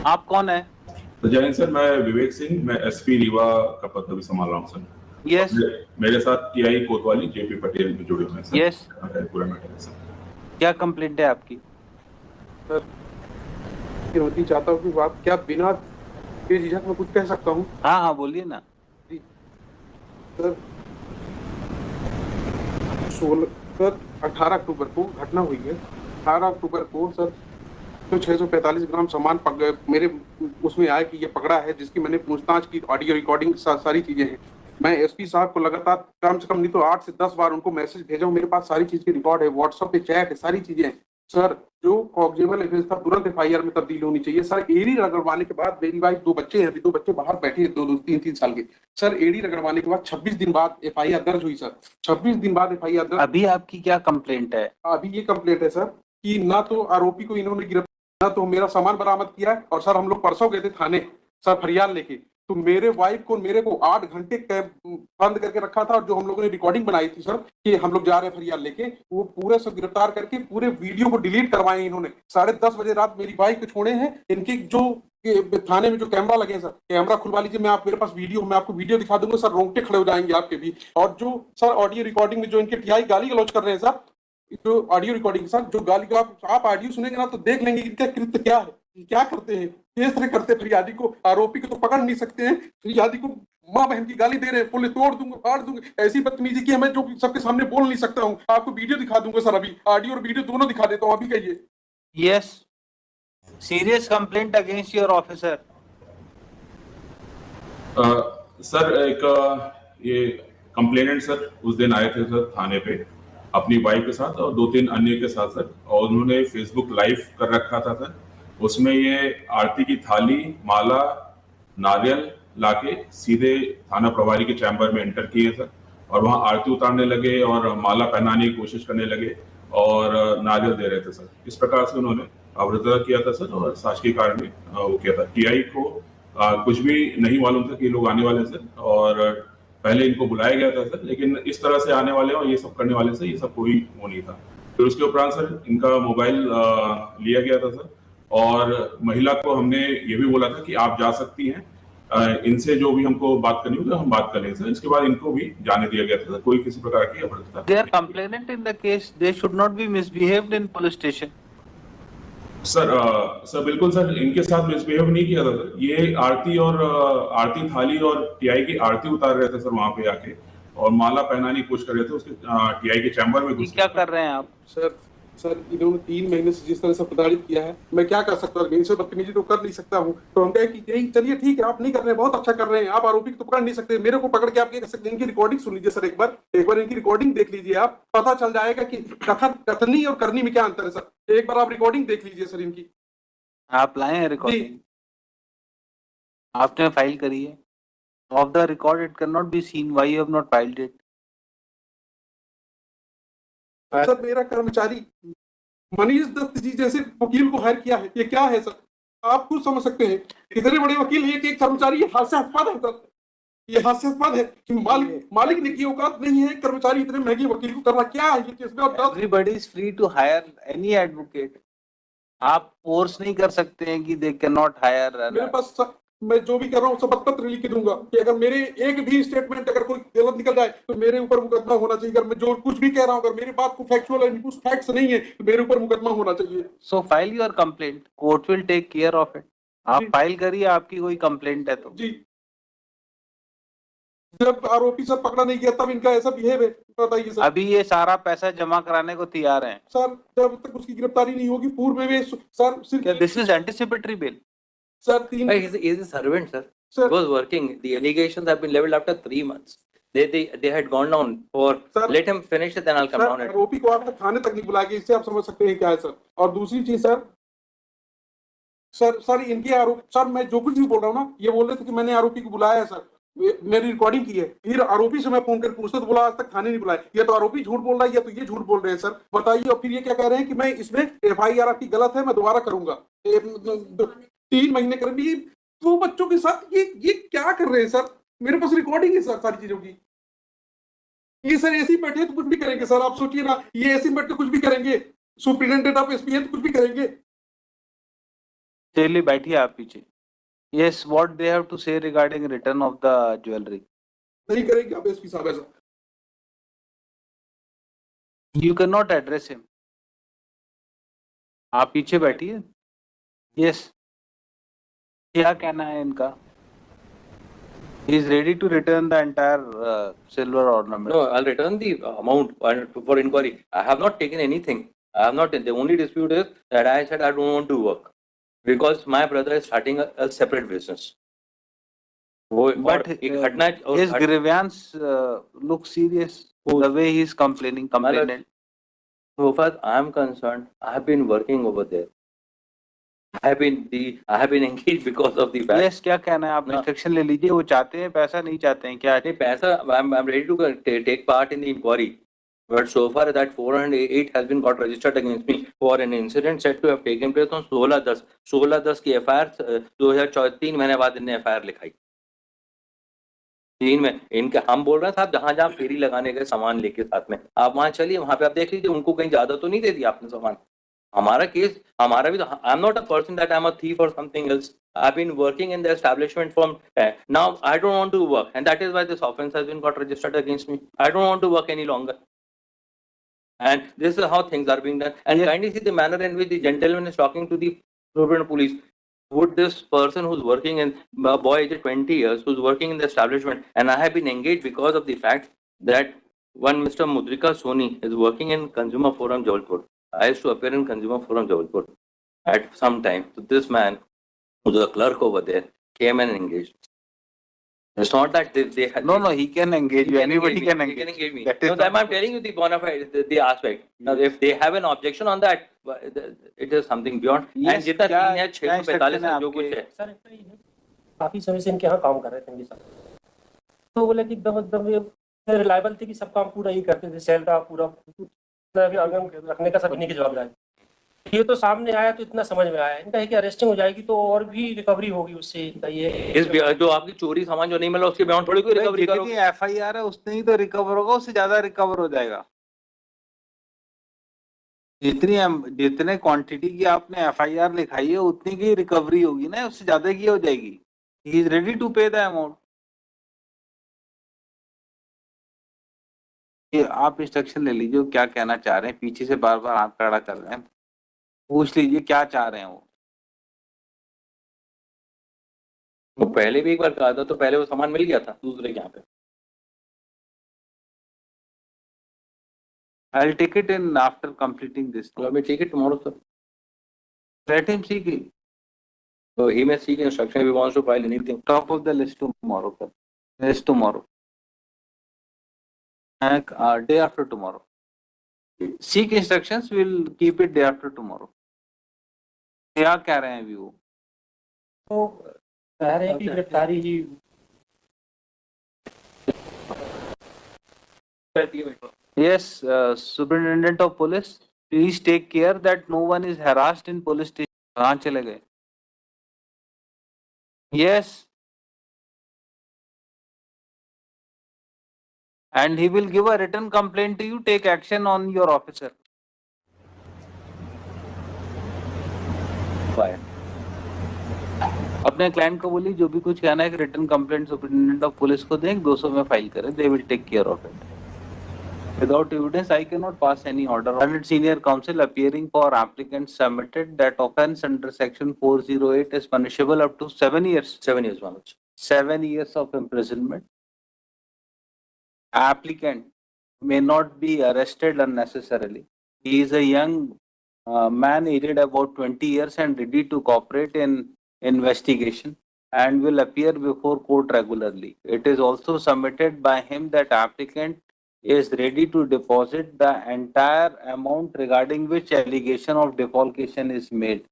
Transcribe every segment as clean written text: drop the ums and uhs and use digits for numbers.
आप कौन है? तो जय सर, मैं विवेक सिंह, मैं एसपी रीवा का पद अभी संभाल रहा हूँ सर। यस मेरे साथ टीआई कोतवाली जेपी पटेल भी जुड़े हुए हैं सर। यस। पूरा मैटर है सर। क्या कंप्लेंट है आपकी? सर, विनती चाहता हूँ कि आप क्या बिना बेझिझक में कुछ कह सकता हूँ? हाँ हाँ, बोलिए ना। जी सर, 18 अक्टूबर को घटना हुई है। 18 अक्टूबर को सर तो 645 ग्राम सामान मेरे उसमें आया कि ये पकड़ा है, जिसकी मैंने पूछताछ की, ऑडियो रिकॉर्डिंग सारी चीजें हैं। मैं एसपी साहब को लगातार कम से कम नहीं तो 8 से 10 बार उनको मैसेज भेजा हूं। मेरे पास सारी चीज की रिकॉर्ड है, व्हाट्सएप पे चैट है, सारी चीजें हैं। सर, जो कॉग्निजेबल एविडेंस था तुरंत एफआईआर में तब्दील होनी चाहिए। सर, एडी रगड़वाने के बाद, मेरी वाइफ 2 बच्चे हैं, अभी 2 बच्चे बाहर बैठे हैं, 2-3 साल के। सर, एडी रगड़वाने के बाद 26 दिन बाद एफआईआर दर्ज हुई सर। 26 दिन बाद एफआईआर दर्ज। अभी आपकी क्या कंप्लेंट है? अभी ये कंप्लेंट है सर कि ना तो आरोपी को इन्होंने गिरफ्तार, ना तो मेरा सामान बरामद किया है। और सर, हम लोग परसों गए थे थाने सर फरियाद लेके, तो मेरे वाइफ को मेरे को 8 घंटे बंद करके रखा था। और जो हम लोगों ने रिकॉर्डिंग बनाई थी सर कि हम लोग जा रहे हैं फरियाद लेके, वो पूरे सब गिरफ्तार करके पूरे वीडियो को डिलीट करवाए इन्होंने। 10:30 बजे रात मेरी वाइफ को छोड़े हैं। इनके जो थाने में जो कैमरा लगे हैं सर, कैमरा खुलवा लीजिए, मैं आप मेरे पास वीडियो, मैं आपको वीडियो दिखा दूंगा सर, रोंगटे खड़े हो जाएंगे आपके भी। और जो सर ऑडियो रिकॉर्डिंग में जो इनके टीआई गाली गलौज कर रहे हैं सर, जो ऑडियो रिकॉर्डिंग के साथ जो गाली का आप ऑडियो सुनेंगे ना तो देख लेंगे इनका कृत्य क्या है, क्या करते हैं, किस तरह करते हैं। फरियादी को, आरोपी को तो पकड़ नहीं सकते हैं, फरियादी को माँ बहन की गाली दे रहे हैं, बोले तोड़ दूंगा, फाड़ दूंगा। ऐसी बदतमीजी की मैं जो सबके सामने बोल नहीं सकता हूँ। आपको वीडियो दिखा दूंगा सर, अभी ऑडियो और वीडियो दोनों दिखा देता हूँ, अभी कहिए। Yes, serious complaint against your officer. Sir, ये कंप्लेनेंट सर उस दिन आए थे सर थाने पे अपनी वाइफ के साथ और 2-3 अन्य के साथ सर, और उन्होंने फेसबुक लाइव कर रखा था सर। उसमें ये आरती की थाली, माला, नारियल लाके सीधे थाना प्रभारी के चैम्बर में एंटर किए सर, और वहां आरती उतारने लगे और माला पहनाने की कोशिश करने लगे और नारियल दे रहे थे सर। इस प्रकार से उन्होंने अभद्रता किया था सर, और शासकीय कारण में वो किया था। टीआई को कुछ भी नहीं मालूम था कि ये लोग आने वाले सर, और पहले इनको बुलाया गया था सर, लेकिन इस तरह से आने वाले और ये सब करने वाले सर, ये सब कोई वो नहीं था। फिर उसके उपरांत सर इनका मोबाइल लिया गया था सर, और महिला को हमने ये भी बोला था कि आप जा सकती हैं, इनसे जो भी हमको बात करनी होगी हम बात कर लेंगे सर। इसके बाद इनको भी जाने दिया गया था सर, कोई किसी प्रकार की अभद्रता। They are complainant in the case. They should not be misbehaved in police station. Sir बिल्कुल सर, इनके साथ मिसबिहेव नहीं किया था सर। ये आरती थाली और टीआई की आरती उतार रहे थे सर वहां पे आके, और माला पहनाने की कोशिश कर रहे थे उसके टीआई के चैम्बर में घुस। क्या कर रहे हैं आप? सर, इन्होंने 3 महीने से जिस तरह से प्रताड़ित किया है, मैं क्या कर सकता हूँ? इनसे बदतमीजी तो कर नहीं सकता हूँ। तो हम कहे कि यही चलिए ठीक है, आप नहीं कर रहे हैं, बहुत अच्छा कर रहे हैं, आप आरोपी को तो पकड़ नहीं सकते, मेरे को पकड़ के आप क्या कर सकते हैं? इनकी रिकॉर्डिंग सुन लीजिए सर, एक बार इनकी रिकॉर्डिंग देख लीजिए, आप पता चल जाएगा कि कथनी और करनी में क्या अंतर है सर। एक बार आप रिकॉर्डिंग देख लीजिए सर इनकी। आप लाए हैं रिकॉर्डिंग? आपने फाइल करी है? Of the record it can not be seen, why you have not filed it? Sir, मेरा कर्मचारी मनीष दत्त जी जैसे वकील को हायर किया है, ये क्या है सर? आप खुद समझ सकते हैं, इतने बड़े वकील हैं कि एक कर्मचारी, ये हास्यास्पद है सर, ये हास्यास्पद है कि मालिक ने की औकात नहीं है कर्मचारी इतने महंगे वकील को करना। क्या है ये केस में? Everybody is free to hire any advocate. आप फोर्स नहीं कर सकते हैं कि दे कैन नॉट हायर। मेरे पास मैं जो भी कर रहा हूँ शपथ पत्र लिख के दूंगा कि अगर मेरे एक भी स्टेटमेंट अगर कोई गलत निकल जाए तो मेरे ऊपर मुकदमा होना चाहिए। अगर मैं जो कुछ भी कह रहा हूँ, अगर मेरी बात को फैक्चुअल है, कुछ फैक्ट्स नहीं है, तो मेरे ऊपर मुकदमा होना चाहिए। So file your complaint, court will take care of it. आप फाइल करिए, आपकी कोई कंप्लेंट है तो। जी, जब आरोपी सर पकड़ा नहीं गया तब इनका ऐसा बिहेव है, बताइए सर। अभी ये सारा पैसा जमा कराने को तैयार हैं सर, जब तक उसकी गिरफ्तारी नहीं होगी पूर्व में सर सिर्फ this is anticipatory bill. Sir 3 He is a servant, sir. Sir. He was working. The allegations have been leveled after 3 months. They had gone down for. Sir. Let him finish it, then I'll come down. आरोपी को आप थाने तक नहीं बुलाएंगे, इससे आप समझ सकते हैं क्या है सर। और दूसरी चीज सर इनके आरोप, सर मैं जो कुछ भी बोल रहा हूँ ना, ये बोल रहे थे कि मैंने आरोपी को बुलाया है सर, मेरी रिकॉर्डिंग की है। फिर आरोपी से मैं फोन कर पूछता तो बोला आज तक थाने नहीं बुलाया। ये तो आरोपी झूठ बोल रहा है, या तो ये झूठ बोल रहे हैं सर, बताइए। और फिर ये क्या कह रहे हैं कि मैं इसमें एफआईआर आपकी गलत है, मैं दोबारा करूंगा। 3 महीने करेंगे 2 बच्चों के साथ, ये क्या कर रहे हैं सर? मेरे पास रिकॉर्डिंग है सर सारी चीजों की। ये सर ऐसे ही बैठे तो कुछ भी करेंगे सर, आप सोचिए ना, ये ऐसे ही बैठ के कुछ भी करेंगे। सुप्रिटेंडेंट ऑफ एसपी है तो कुछ भी करेंगे। चलिए बैठिए आप पीछे. Yes, what they have to say regarding return of the jewelry? नहीं करेंगे आप एसपी साहब ऐसा. You cannot address him. आप पीछे बैठिए. Yes. क्या कहना है इनका? He is ready to return the entire silver ornament. No, I'll return the amount for inquiry. I have not taken anything. I have not. The only dispute is that I said I don't want to work because my brother is starting a separate business. But his grievance looks serious. The way he is complaining. So far I am concerned, I have been working over there. I have been engaged because of the fact. Yes, क्या कहना है आप? Instruction ले लीजिए. वो चाहते हैं पैसा, नहीं चाहते हैं क्या? नहीं पैसा. I'm ready to take part in the inquiry. But so far that 408 has been got registered against me for an incident said to have taken place on 16/10 की FIR 2003 महीने बाद इन्हें FIR लिखाई. 3 में इनके हम बोल रहे हैं साहब जहां जहां फेरी लगाने गए सामान लेके साथ में आप वहां चलिए, वहां पे आप देख लीजिए उनको कहीं ज्यादा तो नहीं दे दिया आपने सामान. हमारा केस हमारा भी तो I am not a person that I am a thief और something else. I have been working in the establishment from now. I don't want to work and that is why this offence has been got registered against me. I don't want to work any longer. And this is how things are being done. And kindly see the manner in which the gentleman is talking to the Superintendent Police. Would this person who's working in a boy aged 20 years, who's working in the establishment, and I have been engaged because of the fact that one Mr. Mudrika Soni is working in Consumer Forum Jabalpur. I used to appear in Consumer Forum Jabalpur at some time. So this man, who's a clerk over there, came and engaged. It's not that they had. No, he can engage you. Anybody can engage. He can engage me. That is No, that I'm telling you the bona fide, the aspect. Now, if they have an objection on that, it is something beyond. Yes, And जितना क्या- 3 है 645 है जो कुछ है. Sir काफी समय से इनके यहाँ काम कर रहे थे इनके साथ. तो बोले कि एकदम रिलायबल थे कि सब काम पूरा ही करते थे. सेल था पूरा रखने का सब इन्हीं की जवाबदारी. ये तो सामने आया तो इतना समझ में आया इनका है कि अरेस्टिंग हो जाएगी तो और भी रिकवरी होगी उससे. इनका ये इस जो आपकी चोरी सामान जो नहीं मिला उसके बयान थोड़ी कोई रिकवरी करो. जितनी FIR है उतनी ही तो रिकवर होगा, उससे ज्यादा रिकवर हो जाएगा. जितने क्वांटिटी की आपने FIR लिखाई है उतनी की रिकवरी होगी ना, उससे ज्यादा की हो जाएगी. ही इज रेडी टू पे द अमाउंट. आप इंस्ट्रक्शन ले लीजिए क्या कहना चाह रहे हैं. पीछे से बार बार हाथ खड़ा कर रहे हैं. पूछ लीजिए क्या चाह रहे हैं वो. वो पहले भी एक बार कहा था तो पहले वो सामान मिल गया था दूसरे के यहाँ पे. I'll take it in after completing this. Let me take it tomorrow, sir. Let him seek it. So he may seek instruction if he wants to file anything. Top of the list tomorrow. Sir. Yes, tomorrow. And day after tomorrow. Seek instructions. We'll keep it day after tomorrow. क्या कह रहे हैं अभी वो? तो कह रहे हैं कि गिरफ्तारी ही. Yes, Superintendent of Police, please take care that no one is harassed in police station. कहाँ चले गए? Yes. And he will give a written complaint to you. Take action on your officer. Fine. अपने client को बोलिए जो भी कुछ कहना है कि return complaint superintendent of police को दें, 200 में फाइल करें. They will take care of it. Without evidence, I cannot pass any order. Honored Senior Counsel, appearing for applicants submitted that offence under section 408 is punishable up to 7 years. 7 years, Manoj. 7 years of imprisonment. Applicant may not be arrested unnecessarily. He is a young man aged about 20 years and ready to cooperate in investigation and will appear before court regularly. It is also submitted by him that applicant is ready to deposit the entire amount regarding which allegation of defalcation is made.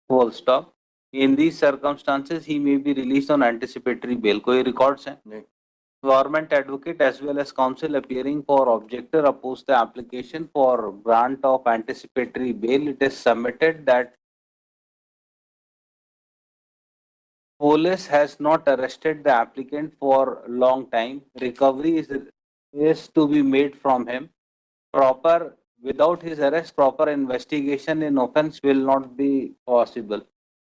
Full stop. In these circumstances, he may be released on anticipatory bail. कोई records हैं? नहीं. Government advocate as well as counsel appearing for objector oppose the application for grant of anticipatory bail. It is submitted that police has not arrested the applicant for long time. Recovery is to be made from him. Without his arrest, proper investigation in offense will not be possible.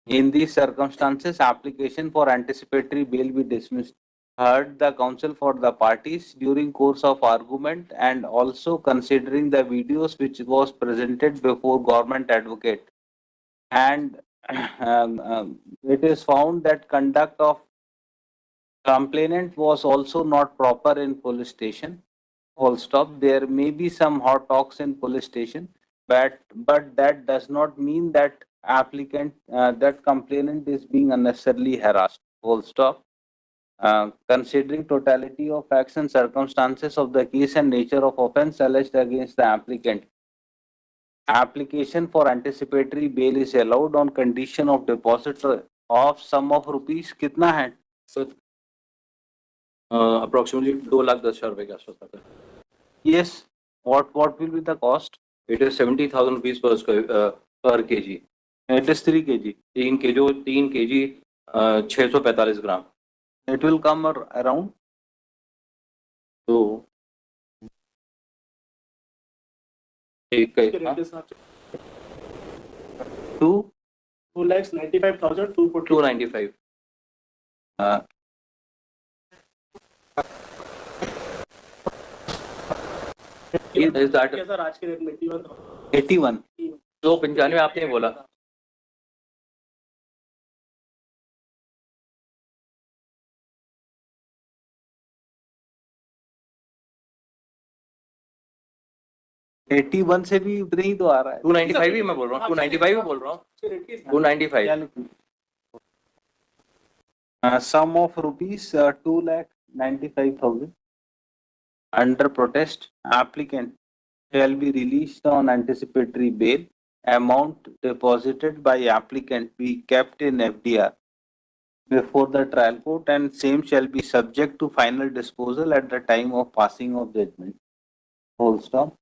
In these circumstances, application for anticipatory bail be dismissed. Heard the counsel for the parties during course of argument and also considering the videos which was presented before government advocate. And it is found that conduct of complainant was also not proper in police station. Full stop. There may be some hot talks in police station, but that does not mean that that complainant is being unnecessarily harassed. Full stop. Considering totality of facts and circumstances of the case and nature of offence alleged against the applicant, application for anticipatory bail is allowed on condition of deposit of sum of rupees. कितना है? So, approximately 2,10,000 रुपए के आसपास आता है. Yes. What will be the cost? It is 70,000 rupees per kg. It is 3 kg. 3 kg 645 gram. It will come around. तो एक Two 2,95,240. 295. Is that sir आज के रेट में 81. 295 आपने बोला. एटी वन से भी उतने ही तो आ रहा है. 295 ही मैं बोल रहा हूँ. 295 ही बोल रहा हूँ. 295. Sum of rupees 2,95,000 under protest. Applicant shall be released on anticipatory bail. Amount deposited by applicant be kept in FDR before the trial court and same shall be subject to final disposal at the time of passing of judgment. Full stop.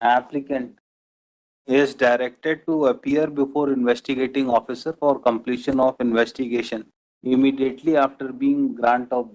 Applicant is directed to appear before investigating officer for completion of investigation immediately after being grant of bail.